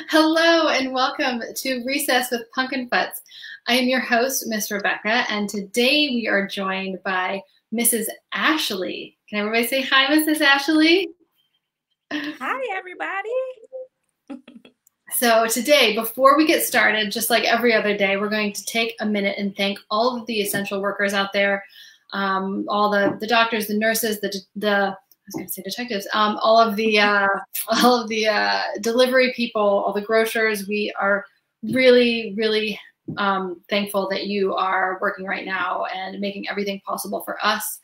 Hello and welcome to Recess with PunkinFutz. I am your host, Miss Rebecca, and today we are joined by Mrs. Ashley. Can everybody say hi, Mrs. Ashley? Hi, everybody. So today, before we get started, just like every other day, we're going to take a minute and thank all of the essential workers out there, all the doctors, the nurses, I was going to say detectives, all of the delivery people, all the grocers. We are really, really thankful that you are working right now and making everything possible for us.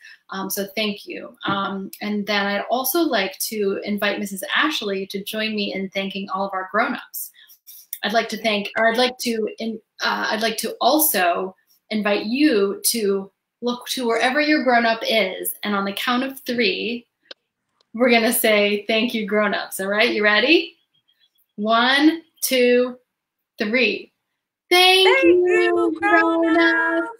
So thank you. And then I'd also like to invite Mrs. Ashley to join me in thanking all of our grown-ups. I'd like to also invite you to look to wherever your grown-up is, and on the count of 3, we're going to say thank you, grown-ups. All right, you ready? 1, 2, 3. Thank you, grown-ups.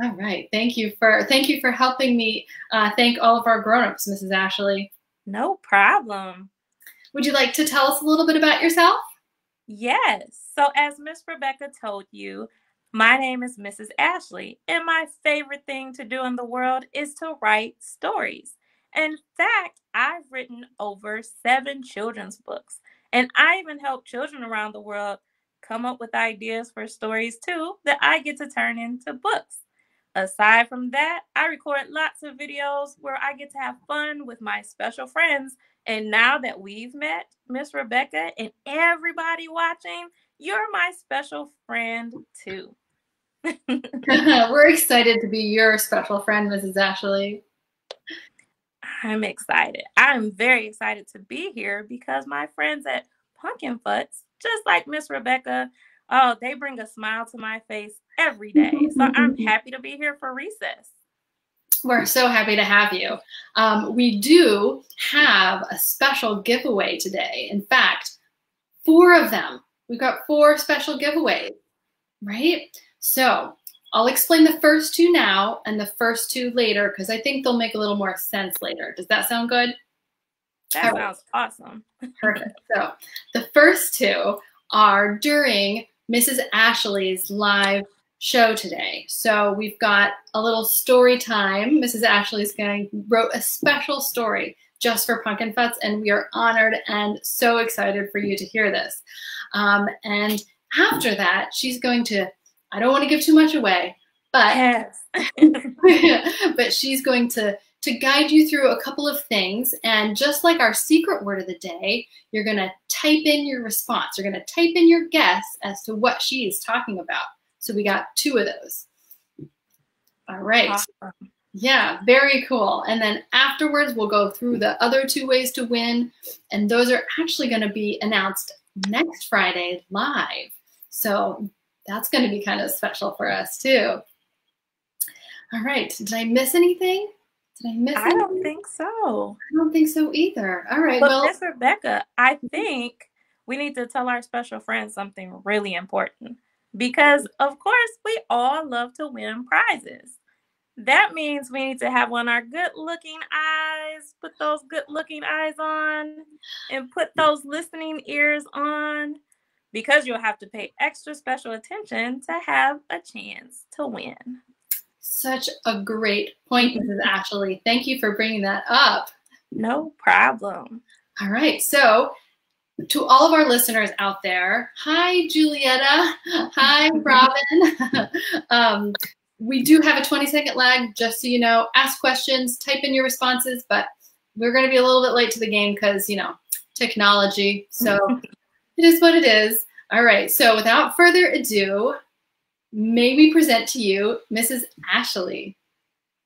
All right, thank you for helping me thank all of our grown-ups, Mrs. Ashley. No problem. Would you like to tell us a little bit about yourself? Yes. So as Miss Rebecca told you, my name is Mrs. Ashley, and my favorite thing to do in the world is to write stories. In fact, I've written over 7 children's books, and I even help children around the world come up with ideas for stories too that I get to turn into books. Aside from that, I record lots of videos where I get to have fun with my special friends. And now that we've met, Miss Rebecca and everybody watching, you're my special friend too. We're excited to be your special friend, Mrs. Ashley. I'm excited. I'm very excited to be here because my friends at PunkinFutz, just like Miss Rebecca, oh, they bring a smile to my face every day. So I'm happy to be here for recess. We're so happy to have you. We do have a special giveaway today. In fact, 4 of them. We've got 4 special giveaways, right? So I'll explain the first 2 now and the first 2 later because I think they'll make a little more sense later. Does that sound good? That sounds awesome. Perfect. So the first 2 are during Mrs. Ashley's live show today. So we've got a little story time. Mrs. Ashley's wrote a special story just for PunkinFutz, and we are honored and so excited for you to hear this. And after that, she's going to, I don't want to give too much away, but, yes. but she's going to guide you through a couple of things. And just like our secret word of the day, you're going to type in your response. You're going to type in your guess as to what she is talking about. So we got 2 of those. All right. Awesome. Yeah, very cool. And then afterwards, we'll go through the other 2 ways to win. And those are actually going to be announced next Friday live. So that's going to be kind of special for us too. All right. Did I miss anything? I don't think so. I don't think so either. All right. But Miss Rebecca, I think we need to tell our special friends something really important. Because, of course, we all love to win prizes. That means we need to have on our good-looking eyes, put those good-looking eyes on, and put those listening ears on, because you'll have to pay extra special attention to have a chance to win. Such a great point, Mrs. Ashley. Thank you for bringing that up. No problem. All right. So to all of our listeners out there, hi, Julieta. Hi, Robin. We do have a 20-second lag, just so you know. Ask questions, type in your responses, but we're going to be a little bit late to the game because, you know, technology. So it is what it is. All right. So without further ado, may we present to you Mrs. Ashley.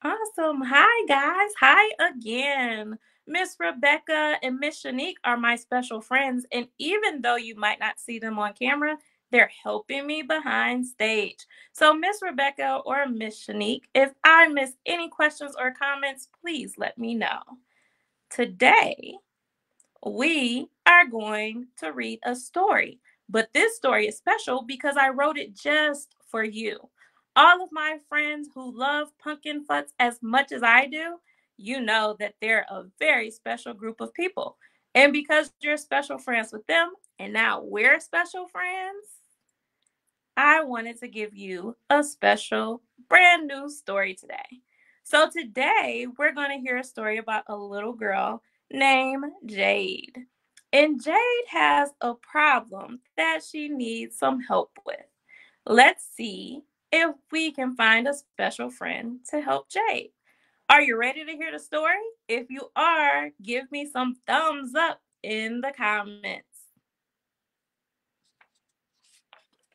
Awesome. Hi, guys. Hi again. Miss Rebecca and Miss Shanique are my special friends, and even though you might not see them on camera, they're helping me behind stage. So Miss Rebecca or Miss Shanique, if I miss any questions or comments, please let me know. Today, we are going to read a story, but this story is special because I wrote it just for you. All of my friends who love PunkinFutz as much as I do, you know that they're a very special group of people. And because you're special friends with them, and now we're special friends, I wanted to give you a special brand new story today. So today we're going to hear a story about a little girl named Jade. And Jade has a problem that she needs some help with. Let's see if we can find a special friend to help Jade. Are you ready to hear the story? If you are, give me some thumbs up in the comments.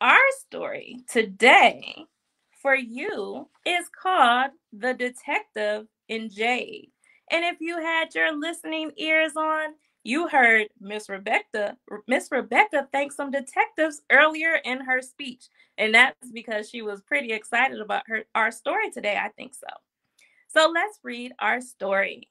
Our story today for you is called The Detective in Jade. And if you had your listening ears on, you heard Miss Rebecca thank some detectives earlier in her speech. And that's because she was pretty excited about our story today, I think so. So let's read our story.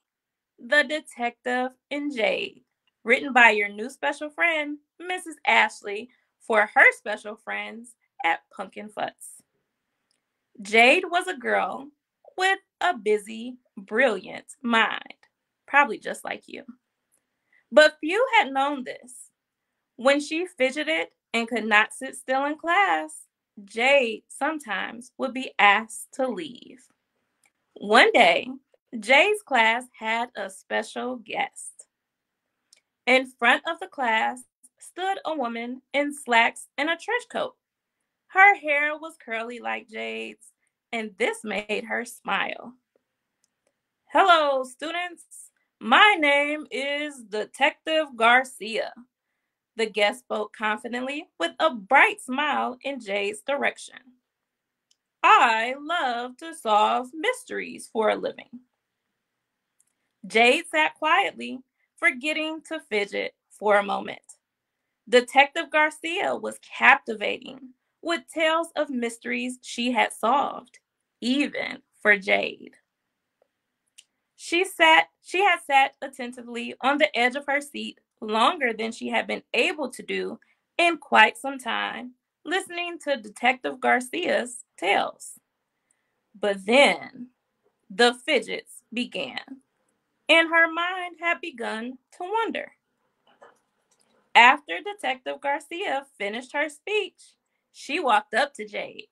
The Detective in Jade, written by your new special friend, Mrs. Ashley, for her special friends at PunkinFutz. Jade was a girl with a busy, brilliant mind, probably just like you. But few had known this. When she fidgeted and could not sit still in class, Jade sometimes would be asked to leave. One day, Jade's class had a special guest. In front of the class stood a woman in slacks and a trench coat. Her hair was curly like Jade's, and this made her smile. "Hello, students. My name is Detective Garcia." The guest spoke confidently with a bright smile in Jade's direction. "I love to solve mysteries for a living." Jade sat quietly, forgetting to fidget for a moment. Detective Garcia was captivating, with tales of mysteries she had solved, even for Jade. She had sat attentively on the edge of her seat longer than she had been able to do in quite some time, listening to Detective Garcia's tales. But then the fidgets began, and her mind had begun to wander. After Detective Garcia finished her speech, she walked up to Jade.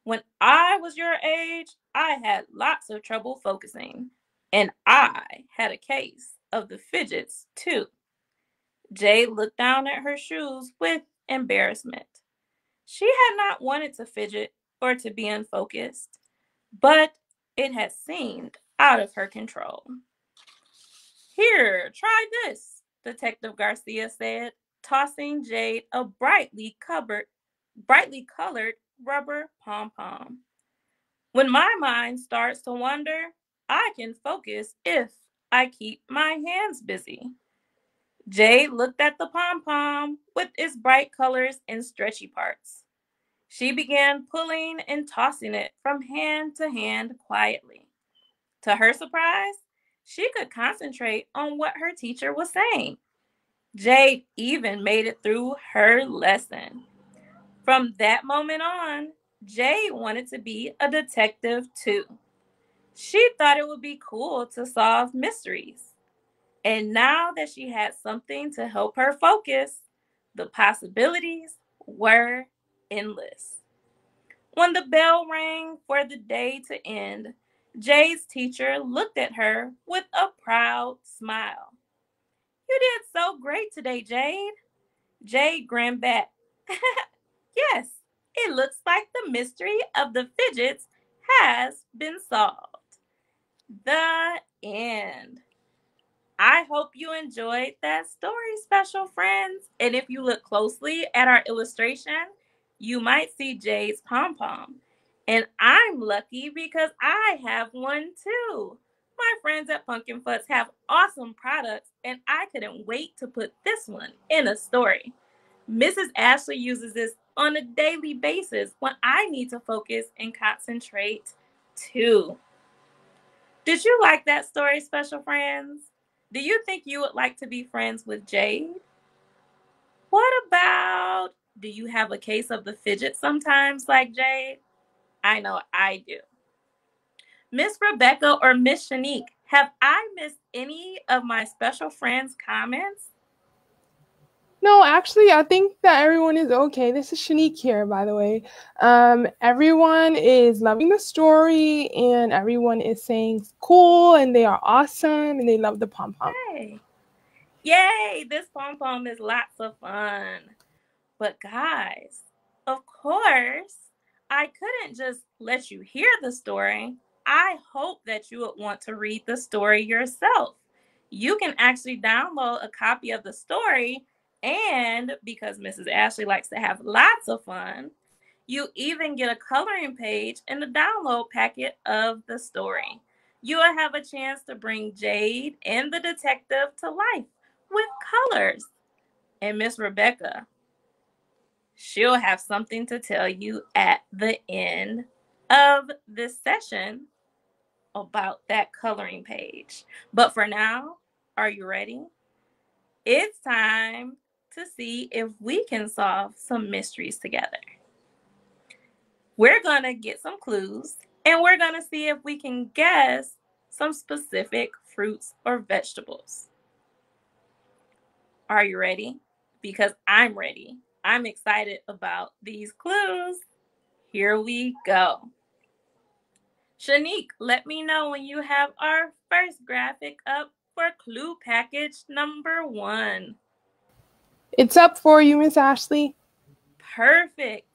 "When I was your age, I had lots of trouble focusing, and I had a case of the fidgets too." Jade looked down at her shoes with embarrassment. She had not wanted to fidget or to be unfocused, but it had seemed out of her control. "Here, try this," Detective Garcia said, tossing Jade a brightly colored rubber pom-pom. "When my mind starts to wander, I can focus if I keep my hands busy." Jade looked at the pom-pom with its bright colors and stretchy parts. She began pulling and tossing it from hand to hand quietly. To her surprise, she could concentrate on what her teacher was saying. Jade even made it through her lesson. From that moment on, Jade wanted to be a detective too. She thought it would be cool to solve mysteries. And now that she had something to help her focus, the possibilities were endless. When the bell rang for the day to end, Jade's teacher looked at her with a proud smile. "You did so great today, Jade." Jade grinned back. "Yes, it looks like the mystery of the fidgets has been solved." The end. I hope you enjoyed that story, special friends. And if you look closely at our illustration, you might see Jade's pom-pom. And I'm lucky because I have one too. My friends at PunkinFutz have awesome products, and I couldn't wait to put this one in a story. Mrs. Ashley uses this on a daily basis when I need to focus and concentrate too. Did you like that story, special friends? Do you think you would like to be friends with Jade? What about, do you have a case of the fidget sometimes like Jade? I know I do. Miss Rebecca or Miss Shanique, Have I missed any of my special friends' comments? No, actually, I think that everyone is okay. This is Shanique here, by the way. Everyone is loving the story, and everyone is saying cool, and they are awesome, and they love the pom-pom. Yay! Yay! This pom-pom is lots of fun. But guys, of course, I couldn't just let you hear the story. I hope that you would want to read the story yourself. You can actually download a copy of the story, and because Mrs. Ashley likes to have lots of fun, you even get a coloring page in the download packet of the story. You will have a chance to bring Jade and the detective to life with colors. And Miss Rebecca, she'll have something to tell you at the end of this session about that coloring page. But for now, are you ready? It's time to see if we can solve some mysteries together. We're going to get some clues, and we're going to see if we can guess some specific fruits or vegetables. Are you ready? Because I'm ready. I'm excited about these clues. Here we go. Shanique, let me know when you have our first graphic up for clue package number 1. It's up for you, Miss Ashley. Perfect.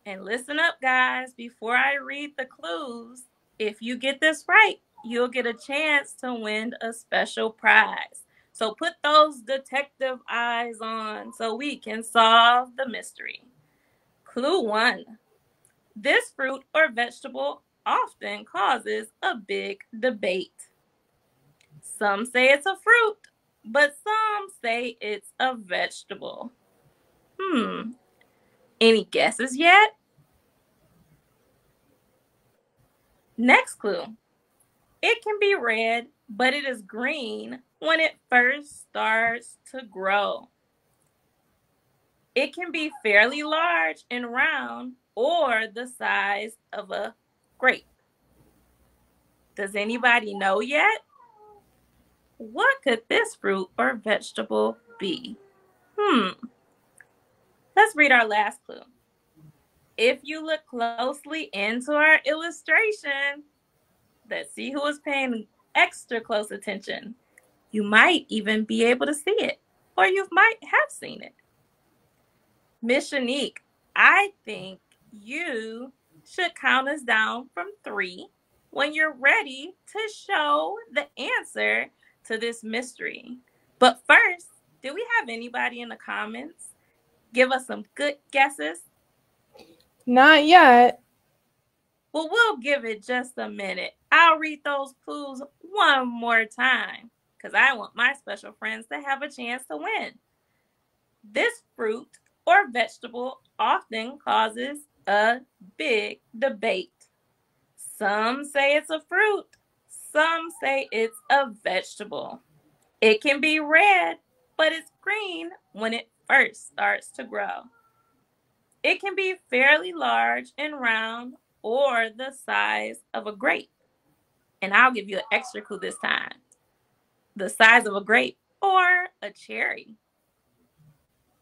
And listen up, guys, before I read the clues. If you get this right, you'll get a chance to win a special prize. So put those detective eyes on so we can solve the mystery. Clue 1. This fruit or vegetable often causes a big debate. Some say it's a fruit, but some say it's a vegetable. Any guesses yet? Next clue. It can be red, but it is green when it first starts to grow. It can be fairly large and round or the size of a grape. Does anybody know yet? What could this fruit or vegetable be? Let's read our last clue. If you look closely into our illustration, let's see who is paying extra close attention. You might even be able to see it, or you might have seen it. Miss Shanique, I think you should count us down from 3 when you're ready to show the answer to this mystery. But first, do we have anybody in the comments give us some good guesses? Not yet. Well, we'll give it just a minute. I'll read those clues one more time because I want my special friends to have a chance to win. This fruit or vegetable often causes a big debate. Some say it's a fruit. Some say it's a vegetable. It can be red, but it's green when it first starts to grow. It can be fairly large and round or the size of a grape. And I'll give you an extra clue this time. The size of a grape or a cherry.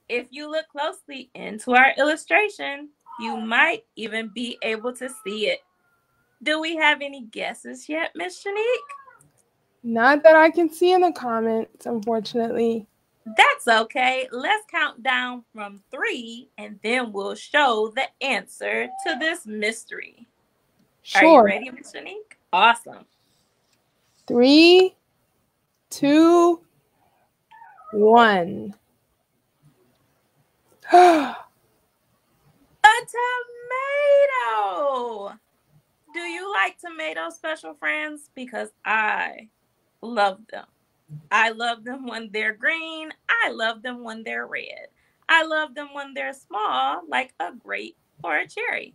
If you look closely into our illustration, you might even be able to see it. Do we have any guesses yet, Miss Shanique? Not that I can see in the comments, unfortunately. That's okay. Let's count down from 3 and then we'll show the answer to this mystery. Sure. Are you ready, Miss Shanique? Awesome. 3, 2, 1. A tomato! Do you like tomatoes, special friends? Because I love them. I love them when they're green. I love them when they're red. I love them when they're small, like a grape or a cherry.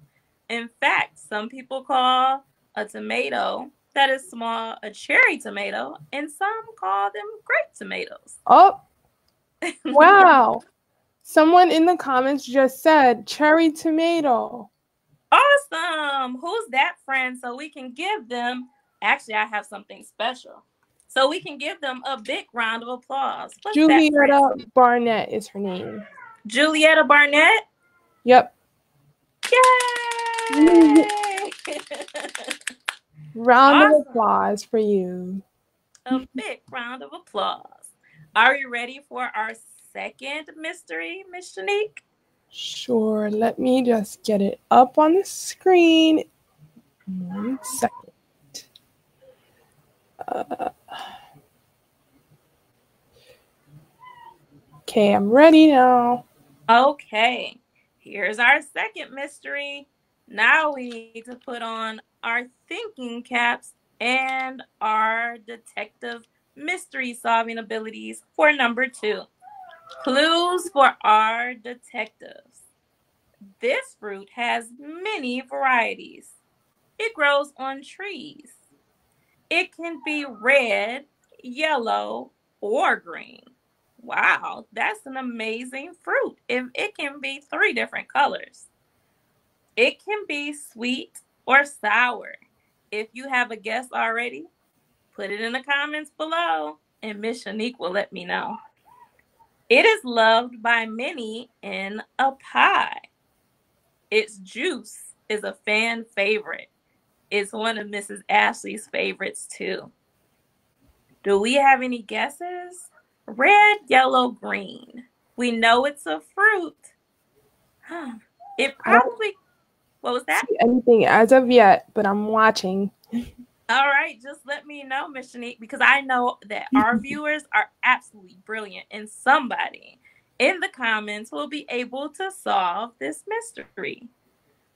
In fact, some people call a tomato that is small a cherry tomato, and some call them grape tomatoes. Oh, wow. Someone in the comments just said cherry tomato. Awesome. Who's that friend so we can give them? Actually, I have something special. so we can give them a big round of applause. What's that, Julieta Barnett is her name. Julieta Barnett? Yep. Yay! Round Awesome. of applause for you. A big round of applause. Are you ready for our second mystery, Miss Shanique? Sure. Let me just get it up on the screen. 1 second. Okay, I'm ready now. Okay, here's our second mystery. Now we need to put on our thinking caps and our detective mystery solving abilities for number 2. Clues for our detectives. This fruit has many varieties. It grows on trees. It can be red, yellow, or green. Wow, that's an amazing fruit if it can be 3 different colors. It can be sweet or sour. If you have a guess already, put it in the comments below and Miss Shanique will let me know. It is loved by many in a pie. Its juice is a fan favorite. It's one of Mrs. Ashley's favorites too. Do we have any guesses? Red, yellow, green. We know it's a fruit. It probably, what was that? See anything as of yet, but I'm watching. All right, just let me know, Miss Shanique, because I know that our viewers are absolutely brilliant, and somebody in the comments will be able to solve this mystery.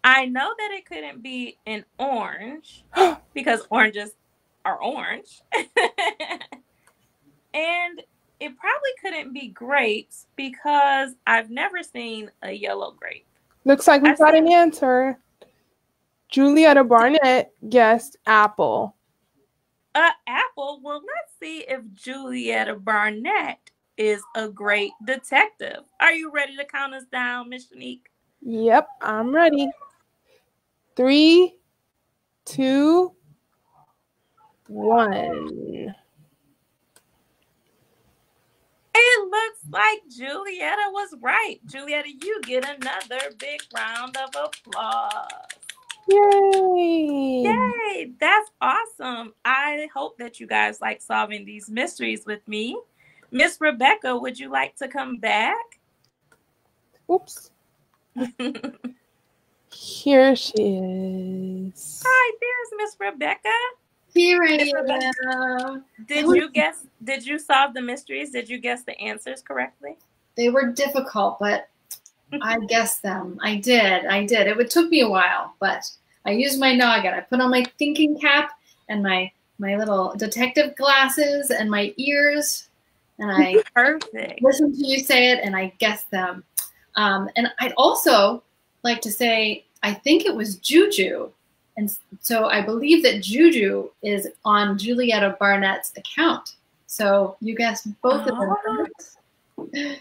I know that it couldn't be an orange because oranges are orange. And it probably couldn't be grapes because I've never seen a yellow grape. Looks like we've got an answer. Julieta Barnett guessed apple. Apple? Well, let's see if Julieta Barnett is a great detective. Are you ready to count us down, Miss Shanique? Yep, I'm ready. 3, 2, 1. It looks like Julieta was right. Julieta, you get another big round of applause. Yay! Yay! That's awesome. I hope that you guys like solving these mysteries with me. Miss Rebecca, would you like to come back? Oops. Here she is. Hi, there's Miss Rebecca. Here I am. Did you solve the mysteries? Did you guess the answers correctly? They were difficult, but I guessed them. I did. It took me a while, but I used my noggin. I put on my thinking cap and my little detective glasses and my ears, and I listened to you say it, and I guessed them. And I'd also like to say, I think it was Juju. And so I believe that Juju is on Julieta Barnett's account. So you guessed both of them.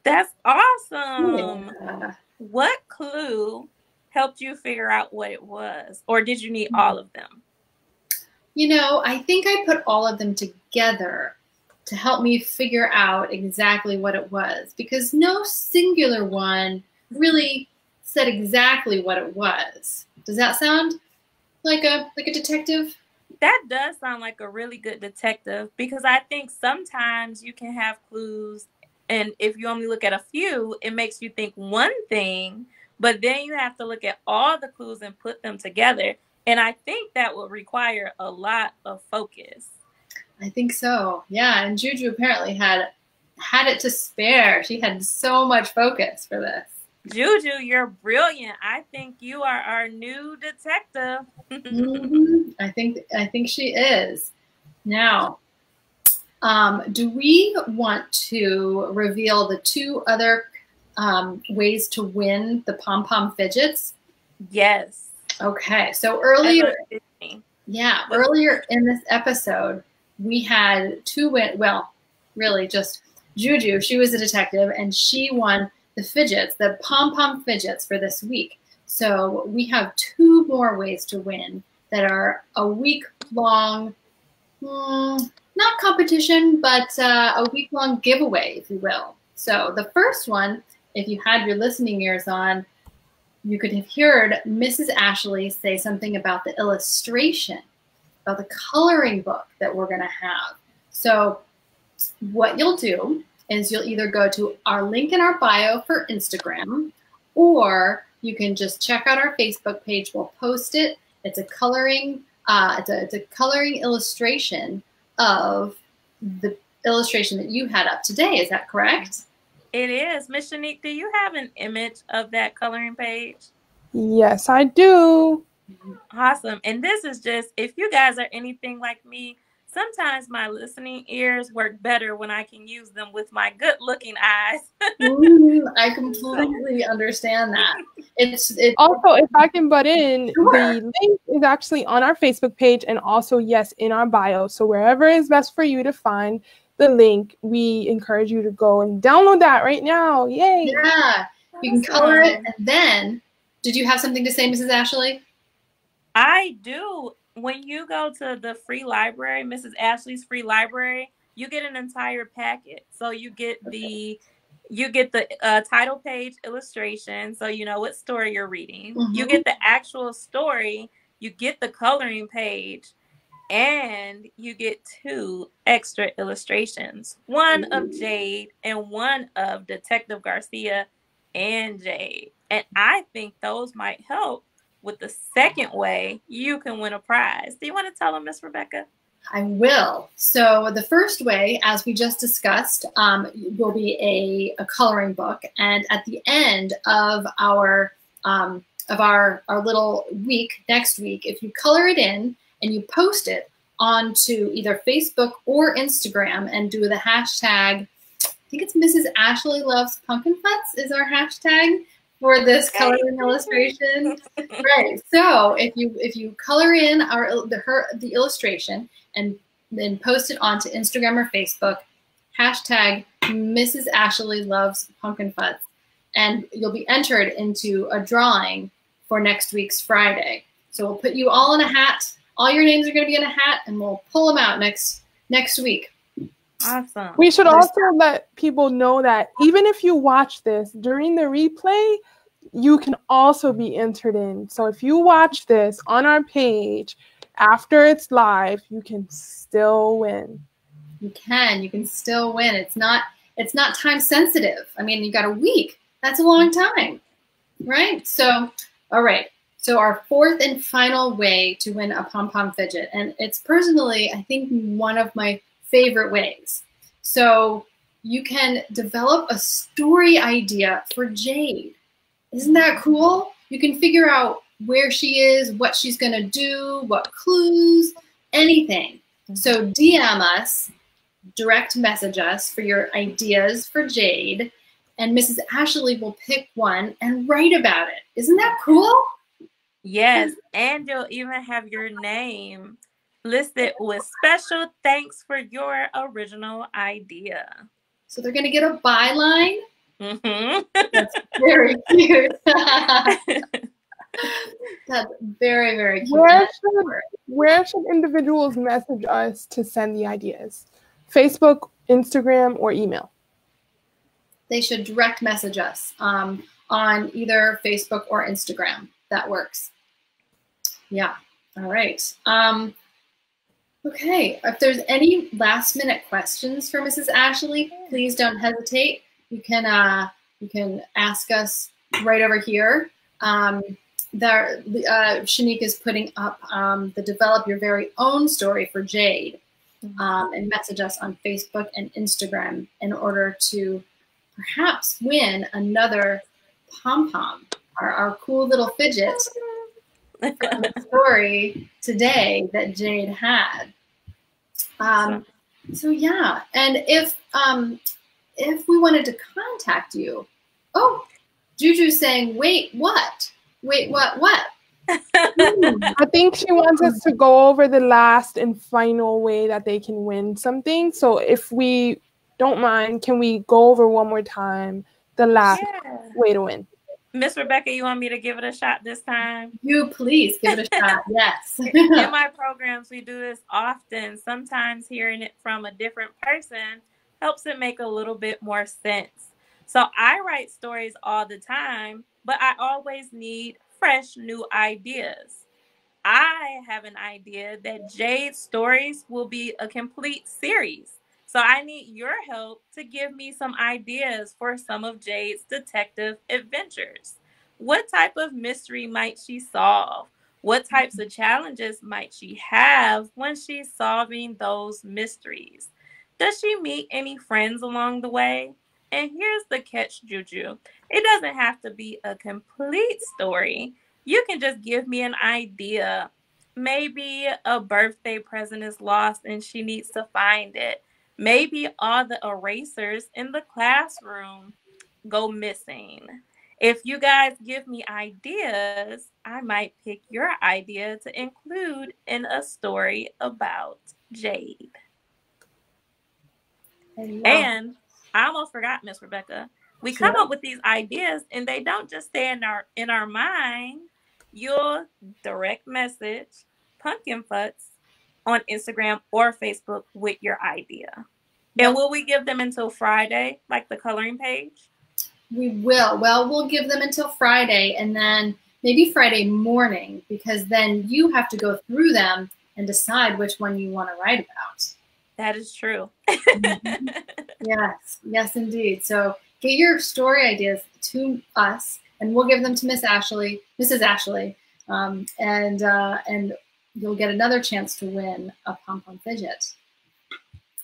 That's awesome. Yeah. What clue helped you figure out what it was? Or did you need all of them? You know, I think I put all of them together to help me figure out exactly what it was, because no singular one really said exactly what it was. Does that sound like a detective? That does sound like a really good detective, because I think sometimes you can have clues, and if you only look at a few, it makes you think one thing, but then you have to look at all the clues and put them together. And I think that would require a lot of focus. I think so. Yeah, and Juju apparently had it to spare. She had so much focus for this. Juju, you're brilliant. I think you are our new detective. I think she is. Now, do we want to reveal the 2 other ways to win the pom-pom fidgets? Yes. Okay, so earlier in this episode, we had 2 really just Juju. She was a detective, and she won the fidgets, the pom-pom fidgets for this week. So we have 2 more ways to win that are a week-long not competition, but a week-long giveaway, if you will. So the first one, if you had your listening ears on, you could have heard Mrs. Ashley say something about the illustration, about the coloring book that we're going to have. So what you'll do is you'll either go to our link in our bio for Instagram, or you can just check out our Facebook page. We'll post it. It's a coloring, it's a coloring illustration of the illustration that you had up today. Is that correct? It is. Miss Shanique, do you have an image of that coloring page? Yes, I do. Awesome. And this is just, if you guys are anything like me, sometimes my listening ears work better when I can use them with my good-looking eyes. I completely understand that. It's also, if I can butt in, sure. The link is actually on our Facebook page and also, yes, in our bio. So wherever is best for you to find the link, we encourage you to go and download that right now. Yay! Yeah, you can color it. And then, did you have something to say, Mrs. Ashley? I do. When you go to the free library, Mrs. Ashley's free library, you get an entire packet. So you get the title page illustration, so you know what story you're reading. You get the actual story. You get the coloring page. And you get 2 extra illustrations, one of Jade and one of Detective Garcia and Jade. And I think those might help with the second way you can win a prize. Do you want to tell them, Miss Rebecca? I will. So the first way, as we just discussed, will be a coloring book. And at the end of our little week, next week, if you color it in, and you post it onto either Facebook or Instagram and do the hashtag, I think it's Mrs. Ashley Loves PunkinFutz is our hashtag for this coloring illustration. Right. So if you color in the illustration and then post it onto Instagram or Facebook, hashtag Mrs. Ashley Loves PunkinFutz, and you'll be entered into a drawing for next week's Friday. So we'll put you all in a hat. All your names are going to be in a hat, and we'll pull them out next week. Awesome. We should also let people know that even if you watch this during the replay, you can also be entered in. So if you watch this on our page after it's live, you can still win. You can still win. It's not time sensitive. I mean, you got a week. That's a long time, right? So, all right. So our fourth and final way to win a pom-pom fidget, and it's personally, I think, one of my favorite ways. So you can develop a story idea for Jade. Isn't that cool? You can figure out where she is, what she's going to do, what clues, anything. So DM us, direct message us for your ideas for Jade, and Mrs. Ashley will pick one and write about it. Isn't that cool? Yes, and you'll even have your name listed with special thanks for your original idea. So they're going to get a byline. That's very cute. That's very, very cute. Where should individuals message us to send the ideas? Facebook, Instagram, or email? They should direct message us on either Facebook or Instagram. That works. Yeah. All right. Okay. If there's any last minute questions for Mrs. Ashley, please don't hesitate. You can ask us right over here. Shanique is putting up the Develop Your Very Own Story for Jade, and message us on Facebook and Instagram in order to perhaps win another pom-pom, our cool little fidget from the story today that Jade had. So yeah, and if we wanted to contact you, oh, Juju's saying, wait, what? Wait, what? I think she wants us to go over the last and final way that they can win something. So if we don't mind, can we go over one more time the last way to win? Miss Rebecca, you want me to give it a shot this time? You please give it a shot. Yes. In my programs, we do this often. Sometimes hearing it from a different person helps it make a little bit more sense. So I write stories all the time, but I always need fresh new ideas. I have an idea that Jade's stories will be a complete series. So I need your help to give me some ideas for some of Jade's detective adventures. What type of mystery might she solve? What types of challenges might she have when she's solving those mysteries? Does she meet any friends along the way? And here's the catch, Juju. It doesn't have to be a complete story. You can just give me an idea. Maybe a birthday present is lost and she needs to find it. Maybe all the erasers in the classroom go missing. If you guys give me ideas, I might pick your idea to include in a story about Jade. And I almost forgot, Miss Rebecca. We come up with these ideas and they don't just stay in our mind. You'll direct message PunkinFutz on Instagram or Facebook with your idea. Yep. And will we give them until Friday, like the coloring page? We will. Well, we'll give them until Friday and then maybe Friday morning, because then you have to go through them and decide which one you want to write about. That is true. Mm-hmm. Yes, indeed. So get your story ideas to us, and we'll give them to Mrs. Ashley, and you'll get another chance to win a pom-pom fidget.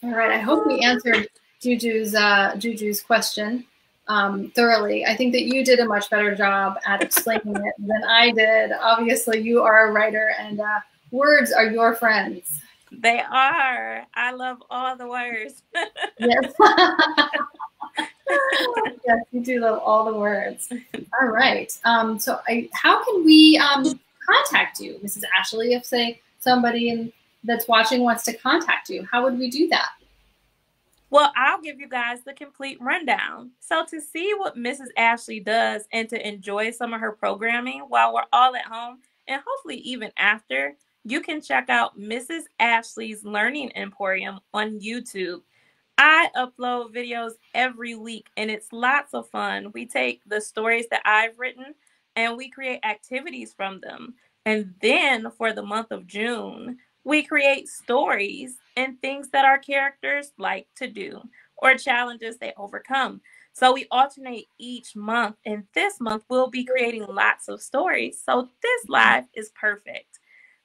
All right. I hope we answered Juju's question thoroughly. I think that you did a much better job at explaining it than I did. Obviously, you are a writer, and words are your friends. They are. I love all the words. Yes. Yes, you do love all the words. All right. So how can we contact you, Mrs. Ashley, if, say, somebody that's watching wants to contact you? How would we do that? Well, I'll give you guys the complete rundown. So to see what Mrs. Ashley does and to enjoy some of her programming while we're all at home, and hopefully even after, you can check out Mrs. Ashley's Learning Emporium on YouTube. I upload videos every week and it's lots of fun. We take the stories that I've written and we create activities from them. And then for the month of June, we create stories and things that our characters like to do or challenges they overcome. So we alternate each month, and this month we'll be creating lots of stories. So this live is perfect.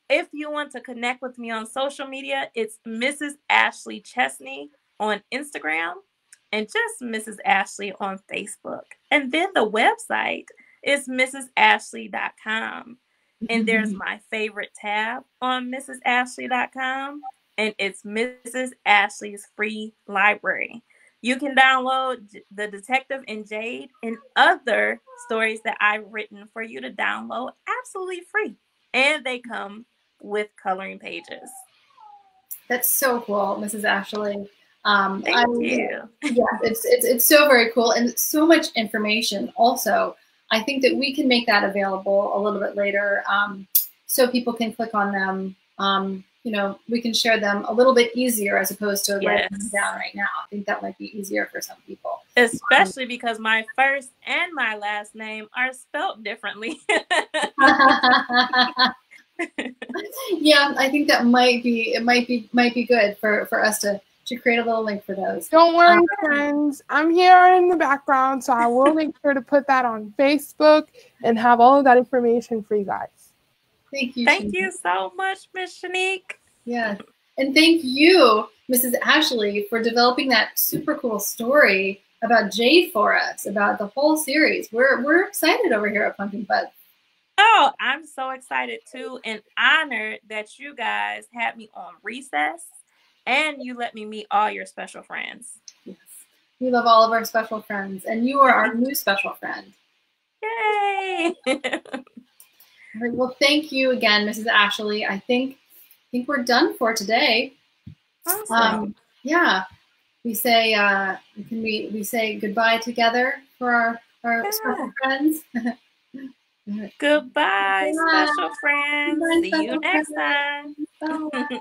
If you want to connect with me on social media, it's Mrs. Ashley Chesney on Instagram and just Mrs. Ashley on Facebook. And then the website is mrsashley.com. And there's my favorite tab on mrsashley.com, and it's Mrs. Ashley's free library. You can download The Detective and Jade and other stories that I've written for you to download absolutely free. And they come with coloring pages. That's so cool, Mrs. Ashley. Thank you. Yeah, it's so very cool, and it's so much information also. I think that we can make that available a little bit later, so people can click on them. We can share them a little bit easier as opposed to writing them down right now. I think that might be easier for some people. Especially because my first and my last name are spelled differently. Yeah, I think that might be good for us to create a little link for those. Don't worry, friends. I'm here in the background, so I will make sure to put that on Facebook and have all of that information for you guys. Thank you. Thank you so much, Miss Shanique. Yeah, and thank you, Mrs. Ashley, for developing that super cool story about Jade for us, about the whole series. We're excited over here at PunkinFutz. Oh, I'm so excited too, and honored that you guys had me on recess. And you let me meet all your special friends. Yes. We love all of our special friends. And you are our new special friend. Yay! All right, well, thank you again, Mrs. Ashley. I think we're done for today. Awesome. Yeah. We say we say goodbye together for our special friends. Goodbye, Bye. special friends. Bye, See you special next friends. time. Bye.